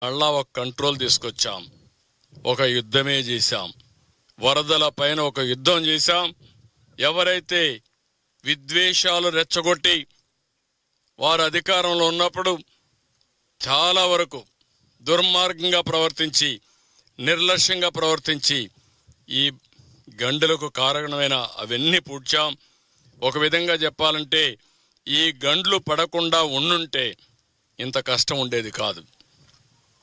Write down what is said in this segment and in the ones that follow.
మళ్ళా ఒక కంట్రోల్ తీసుకొచ్చాం. ఒక యుద్ధమే చేశాం. వరదల పైన ఒక యుద్ధం చేశాం. ఎవరైతే విద్వేషాలు రెచ్చగొట్టి వారు అధికారంలో ఉన్నప్పుడు చాలా వరకు దుర్మార్గంగా ప్రవర్తించి నిర్లక్ష్యంగా ప్రవర్తించి ఈ గండులకు కారణమైన అవన్నీ పూడ్చాం. ఒక విధంగా చెప్పాలంటే ఈ గండ్లు పడకుండా ఉండుంటే ఇంత కష్టం ఉండేది కాదు.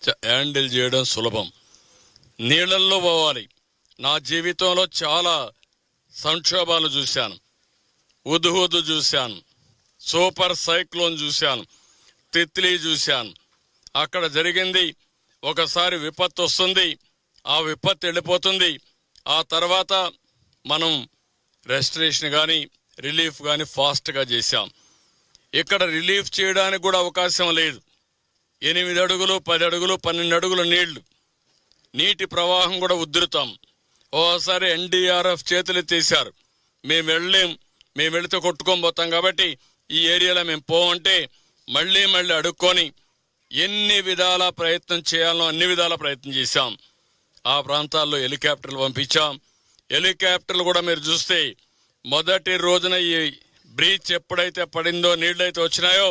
హ్యాండిల్ చేయడం సులభం. నీళ్ళల్లో పోవాలి. నా జీవితంలో చాలా సంక్షోభాలు చూశాను. ఉదుహుదు చూశాను, సూపర్ సైక్లోన్ చూశాను, తిత్లీ చూశాను. అక్కడ జరిగింది, ఒకసారి విపత్తు వస్తుంది, ఆ విపత్తు వెళ్ళిపోతుంది. ఆ తర్వాత మనం రెస్టరేషన్ కానీ రిలీఫ్ కానీ ఫాస్ట్గా చేశాం. ఇక్కడ రిలీఫ్ చేయడానికి కూడా అవకాశం లేదు. 8 అడుగులు 10 అడుగులు 12 అడుగుల నీటి ప్రవాహం కూడా ఉధృతం. ఓసారి ఎన్డీఆర్ఎఫ్ చేతులు ఎత్తేసారు. మేము వెళితే కొట్టుకొని పోతాం కాబట్టి ఈ ఏరియాలో మేము పోవంటే మళ్ళీ అడుక్కొని ఎన్ని విధాల ప్రయత్నం చేయాలో అన్ని విధాల ప్రయత్నం చేశాం. ఆ ప్రాంతాల్లో హెలికాప్టర్లు పంపించాం. హెలికాప్టర్లు కూడా మీరు చూస్తే మొదటి రోజున ఈ బ్రీచ్ ఎప్పుడైతే పడిందో, నీళ్ళైతే వచ్చినాయో,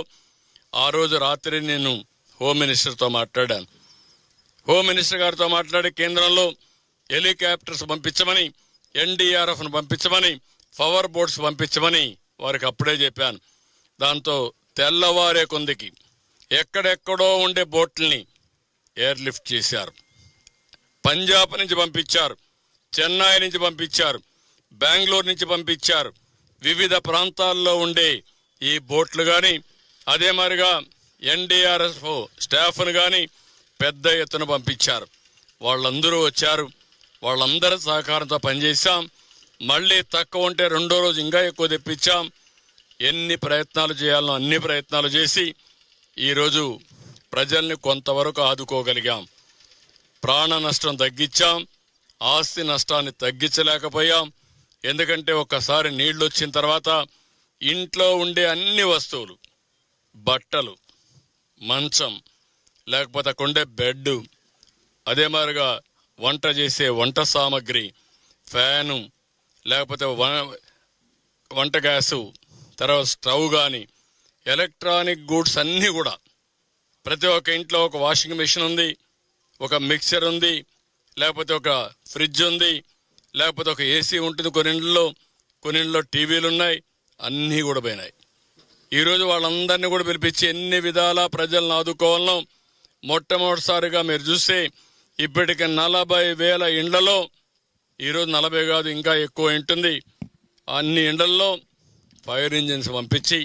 ఆ రోజు రాత్రి నేను హోమ్ మినిస్టర్తో మాట్లాడాను. హోమ్ మినిస్టర్ గారితో మాట్లాడి కేంద్రంలో హెలికాప్టర్స్ పంపించమని, ఎన్డీఆర్ఎఫ్ను పంపించమని, పవర్ బోట్స్ పంపించమని వారికి అప్పుడే చెప్పాను. దాంతో తెల్లవారే కొందికి ఎక్కడెక్కడో ఉండే బోట్లని ఎయిర్ లిఫ్ట్ చేశారు. పంజాబ్ నుంచి పంపించారు, చెన్నై నుంచి పంపించారు, బెంగళూరు నుంచి పంపించారు. వివిధ ప్రాంతాల్లో ఉండే ఈ బోట్లు కానీ, అదే మరిగా ఎన్డీఆర్ఎఫ్ స్టాఫ్ను కానీ పెద్ద ఎత్తున పంపించారు. వాళ్ళందరూ వచ్చారు. వాళ్ళందరి సహకారంతో పనిచేశాం. మళ్ళీ తక్కువ ఉంటే రెండో రోజు ఇంకా ఎక్కువ తెప్పించాం. ఎన్ని ప్రయత్నాలు చేయాలనో అన్ని ప్రయత్నాలు చేసి ఈరోజు ప్రజల్ని కొంతవరకు ఆదుకోగలిగాం. ప్రాణ నష్టం తగ్గించాం, ఆస్తి నష్టాన్ని తగ్గించలేకపోయాం. ఎందుకంటే ఒక్కసారి నీళ్లు వచ్చిన తర్వాత ఇంట్లో ఉండే అన్ని వస్తువులు, బట్టలు, మంచం, లేకపోతే అక్కడ ఉండే బెడ్, అదే మాదిరిగా వంట చేసే వంట సామాగ్రి, ఫ్యాను, లేకపోతే వంట గ్యాసు, తర్వాత స్టవ్ కానీ ఎలక్ట్రానిక్ గూడ్స్ అన్నీ కూడా ప్రతి ఒక్క ఇంట్లో ఒక వాషింగ్ మెషిన్ ఉంది, ఒక మిక్సర్ ఉంది, లేకపోతే ఒక ఫ్రిడ్జ్ ఉంది, లేకపోతే ఒక ఏసీ ఉంటుంది. కొన్ని ఇళ్ళలో టీవీలు ఉన్నాయి. అన్నీ కూడా పోయినాయి. ఈరోజు వాళ్ళందరినీ కూడా పిలిపించి ఎన్ని విధాలా ప్రజలను ఆదుకోవాలనో మొట్టమొదటిసారిగా మీరు చూస్తే ఇప్పటికి 40,000 ఇండ్లలో, ఈరోజు 40 కాదు ఇంకా ఎక్కువ ఉంటుంది, అన్ని ఇండ్లలో ఫైర్ ఇంజిన్స్ పంపించి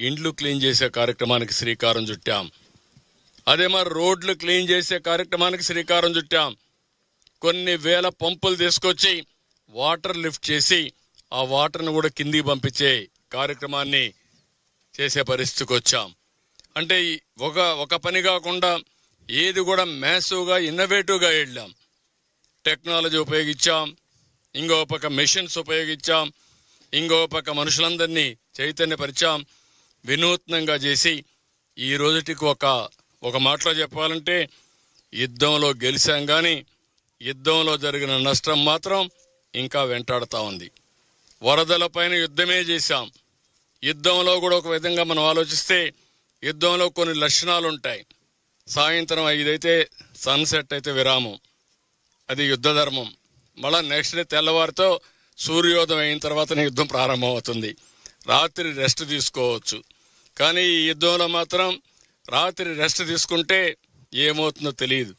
ఇండ్లు క్లీన్ చేసే కార్యక్రమానికి శ్రీకారం చుట్టాం. అదే మరి రోడ్లు క్లీన్ చేసే కార్యక్రమానికి శ్రీకారం చుట్టాం. కొన్ని వేల పంపులు తీసుకొచ్చి వాటర్ లిఫ్ట్ చేసి ఆ వాటర్ను కూడా కిందికి పంపించే కార్యక్రమాన్ని చేసే పరిస్థితికి వచ్చాం. అంటే ఒక పని కాకుండా ఏది కూడా మ్యాసివ్గా ఇన్నోవేటివ్గా వెళ్ళాం. టెక్నాలజీ ఉపయోగించాం, ఇంకో పక్క మెషిన్స్ ఉపయోగించాం, ఇంకో పక్క మనుషులందరినీ చైతన్యపరిచాం, వినూత్నంగా చేసి ఈ రోజుటికి ఒక మాటలో చెప్పాలంటే యుద్ధంలో గెలిచాం కానీ యుద్ధంలో జరిగిన నష్టం మాత్రం ఇంకా వెంటాడుతూ ఉంది. వరదల పైన యుద్ధమే చేశాం. యుద్ధంలో కూడా ఒక విధంగా మనం ఆలోచిస్తే యుద్ధంలో కొన్ని లక్షణాలు ఉంటాయి. సాయంత్రం 5 అయితే సన్సెట్ అయితే విరామం, అది యుద్ధ ధర్మం. మళ్ళా నెక్స్ట్ డే తెల్లవారితో సూర్యోదయం అయిన తర్వాతనే యుద్ధం ప్రారంభం అవుతుంది. రాత్రి రెస్ట్ తీసుకోవచ్చు. కానీ ఈ యుద్ధంలో మాత్రం రాత్రి రెస్ట్ తీసుకుంటే ఏమవుతుందో తెలియదు.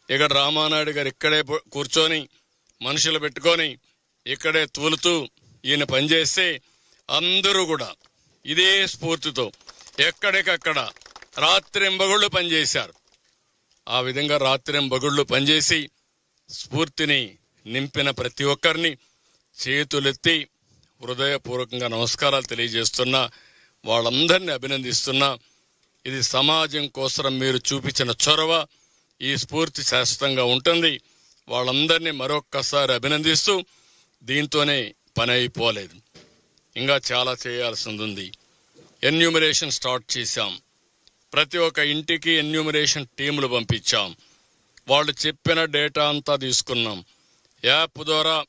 ఇక్కడ రామానాయుడు గారు ఇక్కడే కూర్చొని మనుషులు పెట్టుకొని ఇక్కడే తూలుతూ ఈయన పనిచేస్తే అందరూ కూడా ఇదే స్ఫూర్తితో ఎక్కడికక్కడ రాత్రింబగుళ్ళు పనిచేశారు. ఆ విధంగా రాత్రింబగుళ్ళు పనిచేసి స్ఫూర్తిని నింపిన ప్రతి ఒక్కరిని చేతులెత్తి హృదయపూర్వకంగా నమస్కారాలు తెలియజేస్తున్నా, వాళ్ళందరినీ అభినందిస్తున్నా. ఇది సమాజం కోసం మీరు చూపించిన చొరవ, ఈ స్ఫూర్తి శాశ్వతంగా ఉంటుంది. వాళ్ళందరినీ మరొక్కసారి అభినందిస్తూ, దీంతోనే పని అయిపోలేదు, ఇంకా చాలా చేయాల్సింది ఉంది. ఎన్యూమరేషన్ స్టార్ట్ చేశాం. ప్రతి ఒక్క ఇంటికి ఎన్యూమరేషన్ టీములు పంపించాం. వాళ్ళు చెప్పిన డేటా అంతా తీసుకున్నాం. యాప్ ద్వారా